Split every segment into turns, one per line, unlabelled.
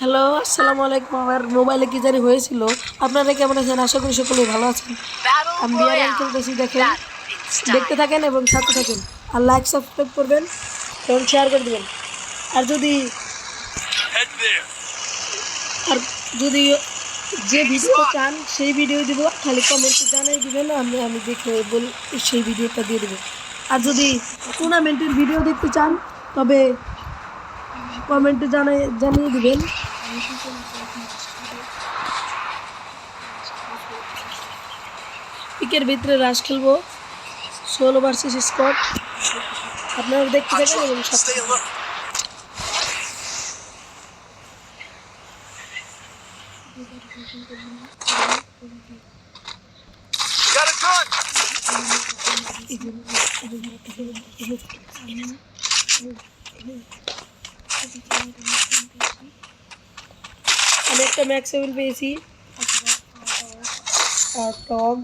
Hello, আসসালামু আলাইকুম। আমার মোবাইলে কি জানি হয়েছিল। আপনারা কেমন আছেন? আশা করি সকলেই ভালো আছেন। আমি বিআরএল খেলতেছি, দেখেন, দেখতে থাকেন এবং সাথে থাকেন। আর লাইক সাবস্ক্রাইব করবেন এবং শেয়ার করে দেবেন। আর যদি আর যদি যে ভিডিও চান সেই ভিডিও দিব, খালি কমেন্টে জানাই দিবেন, আমি দেখে বল সেই ভিডিওটা দিয়ে দেবো। আর যদি টুর্নামেন্টের ভিডিও দেখতে চান তবে কমেন্টে জানিয়ে দিবেন। পিকের ভিতরে রাশ খেলবো, 16 ভার্সেস স্কোয়াড। আপনারা দেখতে থাকেন এবং সাথে থাকুন। আমি একটা ম্যাক্স 7 পেয়েছি আর টগ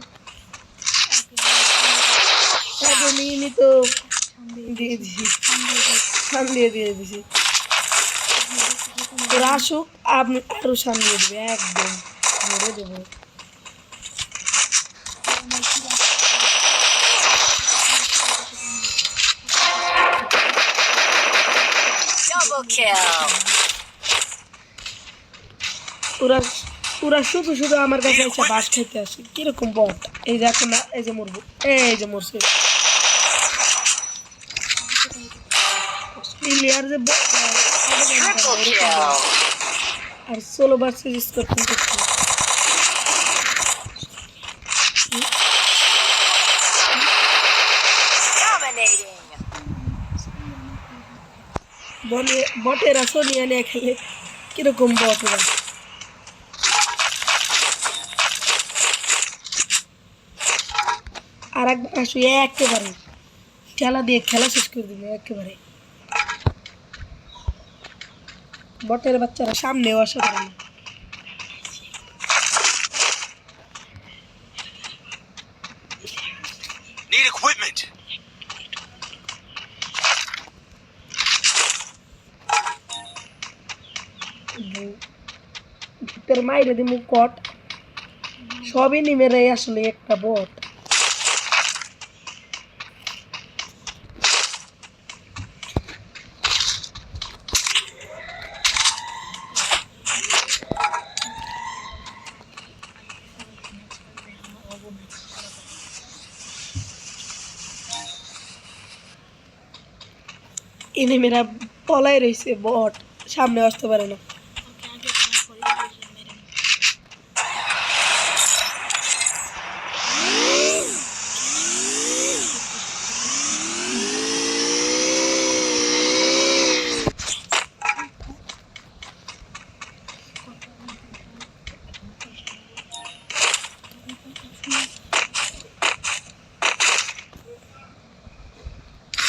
নিয়মিত দিয়ে দিছি, সামনে দিয়ে দিছি। ওরা আসুক, আপনি আরো সামনে দেবে, একদম ধরে দেবো। ওরা ওরা শুধু শুধু আমার কাছে এসে বাস খেতে আসে, কিরকম বট। এই দেখো না, এই যে মরবো, এই যে মরছে। প্লেয়ার যে আর 16 ভার্সেস স্কোয়াড করছে। বটেরা সোনিয়া নিয়ে খেলে, কিরকম বট ওরা। আর একবার আসো, একেবারে খেলা দিয়ে খেলা শেষ করে দিল একেবারে। বটের বাচ্চারা সামনেও আসা করে না।
Need equipment.
ভিতর মাইরে দিমু কট, সবই নিমেরে আসলে একটা বট। এনিমেরা পলাই রয়েছে, বট সামনে আসতে পারে না।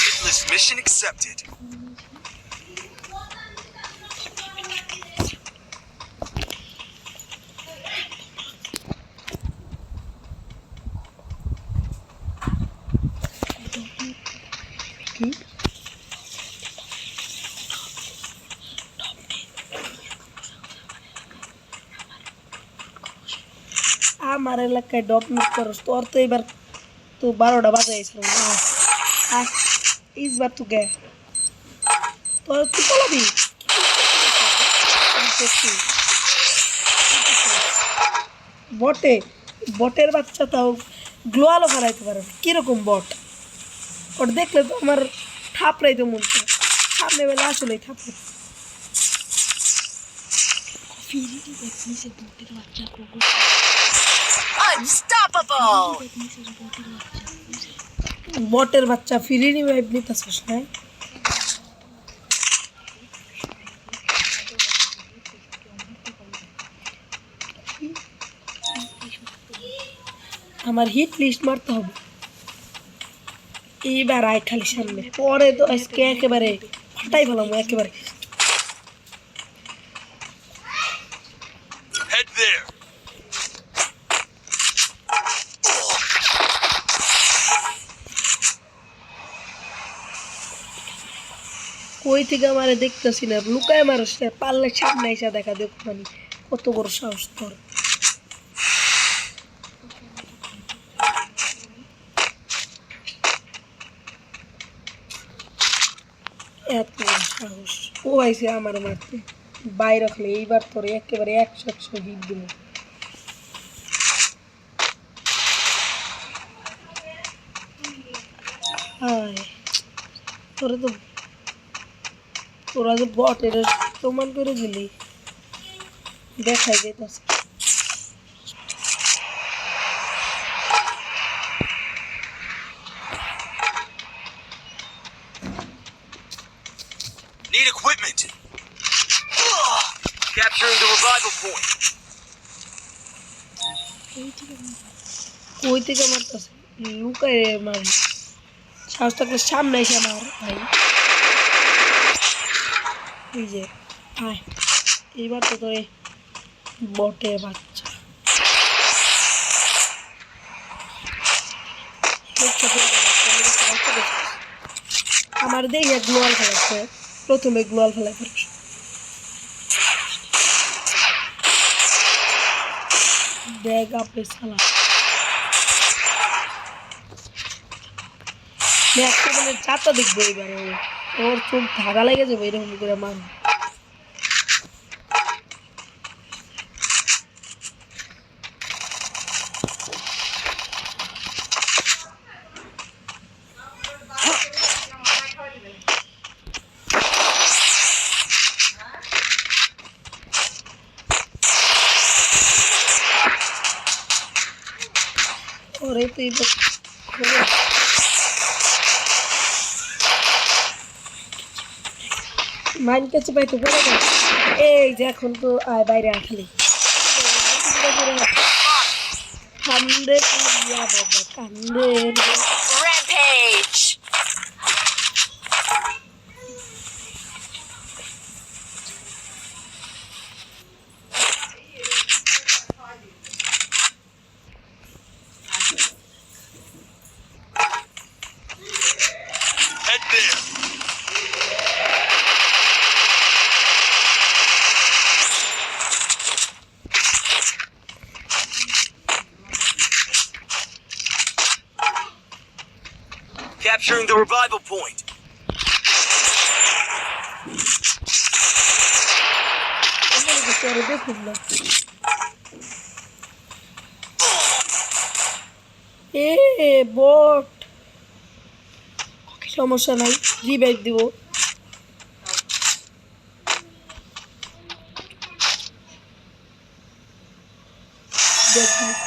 Hitless mission accepted.
কি আমার এলাকায় ডপ মিট করস, তোর তো এবার তো 12টা বাজাইছিল না। ইসবার তো গে তোর তুই পালাবি। বটে বটের বাচ্চা তাও গ্লোয়ালও ফেলাইতে পারে, কিরকম বট। ওর দেখলে তো আমার থাপড়াইতে মন চায়, সামনে বেলা আসলেই থাপড়ে। বটের বাচ্চা ফিরি রিভাইভ নিতেছিস না? আমার হিট লিস্ট মারতে হবে এইবার। আয় খালি সামনে, পরে তো আজকে একেবারে ফাটাই ফেলাম একেবারে।
Head there.
কই থেকে আমারে দেখতেছি না লুকায় মানুষ পারলে সামনে এসে দেখা দেখো মানে কত বড় সাহস তোর এত বড় সাহস ও আইসে আমার মারতে বাইরে রাখলে এইবার তোর একেবারে 100 হিট দিব হায় তোরা তো তোরা যে বট এটা প্রমাণ করে দিলি দেখাই যেতেছে
Need equipment. Capturing the revival point.
কই থেকে মারতেছে লুকায় মারি সাহস থাকলে সামনে এসে আমার ভাই এই যে আয় এইবার তো তোর বটে বাচ্চা আমার দেখে গ্লোয়াল ফেলাচ্ছে প্রথমে গ্লোয়াল ফেলাই ফেলছ ব্যাগ আপে সালা একটা মানে চারটা দেখবো এবারে ওর চোখ ধাঁধা লেগে যাবে এরকম করে মার ওরে তুই মাইন কাছে পাইতো পড়ে গেল এই যে এখন তো আয় বাইরে আসলি কান্দে বাবা কান্দে
Rampage!
Head there. Capturing the revival point.
দেখুন না এ বট সমস্যা নাই রিভাইভ দিব দেখুন